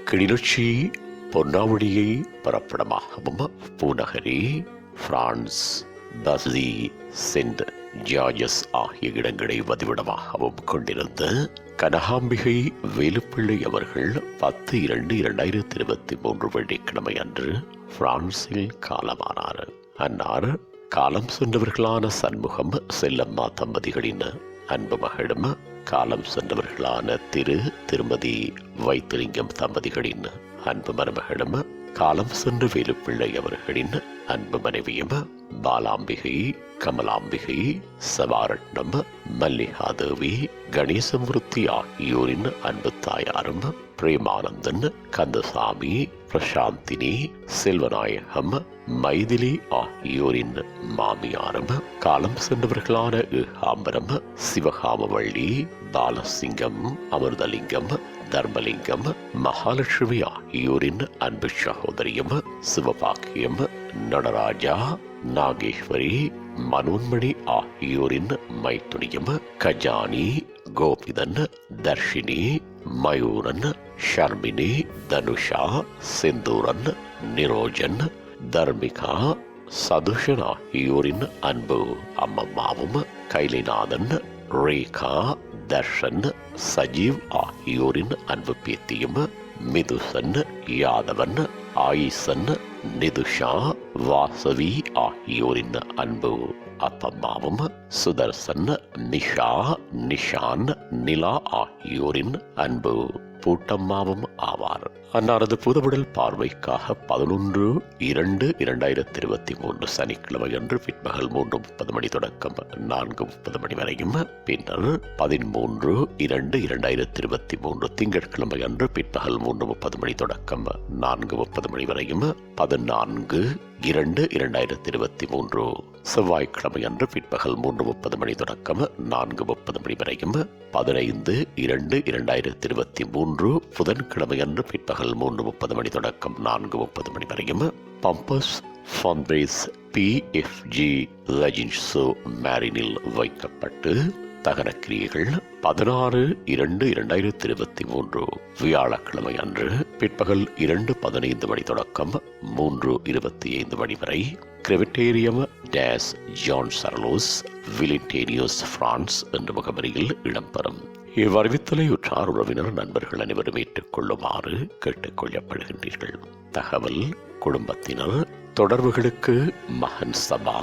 கிளிநொச்சி பொன்னாவடியை பரப்படமாகவும் பூநகரி, பிரான்ஸ், பஸ்லி, சென்ட் ஜார்ஜஸ் ஆகிய இடங்களை வதிவிடமாகவும் கொண்டிருந்த கனகாம்பிகை வேலுப்பிள்ளை அவர்கள் 10/2/2023 வெள்ளிக்கிழமை அன்று பிரான்சில் காலமானார். அன்னார் காலம் சென்றவர்களான சண்முகம் செல்லம்மா தம்பதிகளின் அன்பு மகளும், காலம் சென்றவர்களான திருமதி வைத்திலிங்கம் தம்பதிகளின் அன்பு மருமகளும், காலம் சென்ற வேலுப்பிள்ளை அவர்களின் அன்பு மனைவியும், பாலாம்பிகை, கமலாம்பிகை, சவாரட்னம், மல்லிகாதேவி, கணேசமூர்த்தி ஆகியோரின் அன்பு தாயாரும், பிரேமானந்தன், கந்தசாமி, பிரசாந்தினி, செல்வநாயகம், மைதிலி ஆகியோரின் மாமியாரும், காலம் சென்றவர்களான ஏகாம்பரம், சிவகாமவள்ளி, பாலசிங்கம், அமிர்தலிங்கம், தர்மலிங்கம், மகாலட்சுமி ஆகியோரின் அன்பு சகோதரியும், சிவபாக்கியம், நடராஜா, நாகேஸ்வரி, மனோன்மணி ஆகியோரின் மைத்துனியும், கஜானி, கோபிதன், தர்ஷினி, மயூரன், ஷர்மினி, தனுஷா, செந்தூரன், நிரோஜன், தர்மிகா, சதுஷன் ஆகியோரின் அன்பு அம்மம்மாவும், கைலிநாதன், ரேகா, தர்ஷன், சஜீவ் ஆகியோரின் அன்பு பேத்தியும், மிதுசன், யாதவன், ஆயிசன், நிதுஷா, வாசவி ஆகியோரின் அன்பு அப்பம்மாவும், சுதர்சன், நிஷா, நிஷான், நிலா ஆகியோரின் அன்பு பூட்டம்மாவும் ஆவார். அன்னாரது புதுவிடல் பார்வைக்காக 11/2/2023 சனிக்கிழமை அன்று பிற்பகல் 3:30 மணி தொடக்கம் 4:30 மணி வரையும், பின்னர் 13/2/2023 திங்கட்கிழமை அன்று பிற்பகல் 3:30 மணி தொடக்கம் 4:30 மணி வரையும், 14/2/2023 செவ்வாய்க்கிழமை அன்று பிற்பகல் 3:30 மணி தொடக்கம் 4:30 மணி வரையும், 15/2/2023 புதன்கிழமை அன்று பிற்பகல் 3:30 மணி தொடக்கம் 4:30 மணி வரையும், பம்பஸ் ஃபன்ரேஸ் PFG லெஜின்ஸோ மேரினில் வைக்கப்பட்டு தகனக்கிரியைகள் 16/2/2023 வியாழக்கிழமை அன்று பிற்பகல் 2:15 மணி தொடக்கம் 3:25 மணி வரை கிரெவிட்டேரியம் டேஸ் ஜான் சர்லோஸ், விலிண்டேனியோஸ், பிரான்ஸ் என்ற முகவரியில் இடம்பெறும். இவ்வறிவித்தலை உற்றார் உறவினர் நண்பர்கள் அனைவரும் ஏற்றுக்கொள்ளுமாறு கேட்டுக் கொள்ளப்படுகின்றீர்கள். தகவல் குடும்பத்தினர் தொடர்புகளுக்கு மகன் சபா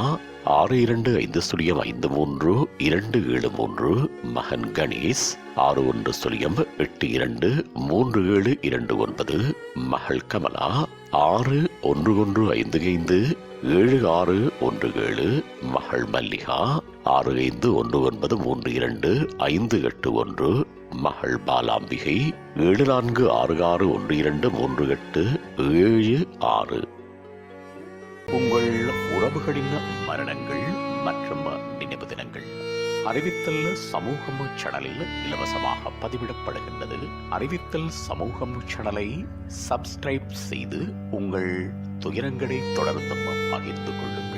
6250-53-273, மகன் கணேஷ் 61-82-3729, மகள் கமலா 6115576117, மகள் மல்லிகா 6519322581, மகள் பாலாம்பிகை 7466123876. உங்கள் உறவுகளின் மரணங்கள் மற்றும் நினைவு தினங்கள் அறிவித்தல் சமூகம் சேனலில் இலவசமாக பதிவிடப்படுகின்றது. அறிவித்தல் சமூகம் சேனலை சப்ஸ்கிரைப் செய்து உங்கள் துயரங்களை தொடர்ந்தும் பகிர்ந்து கொள்ளுங்கள்.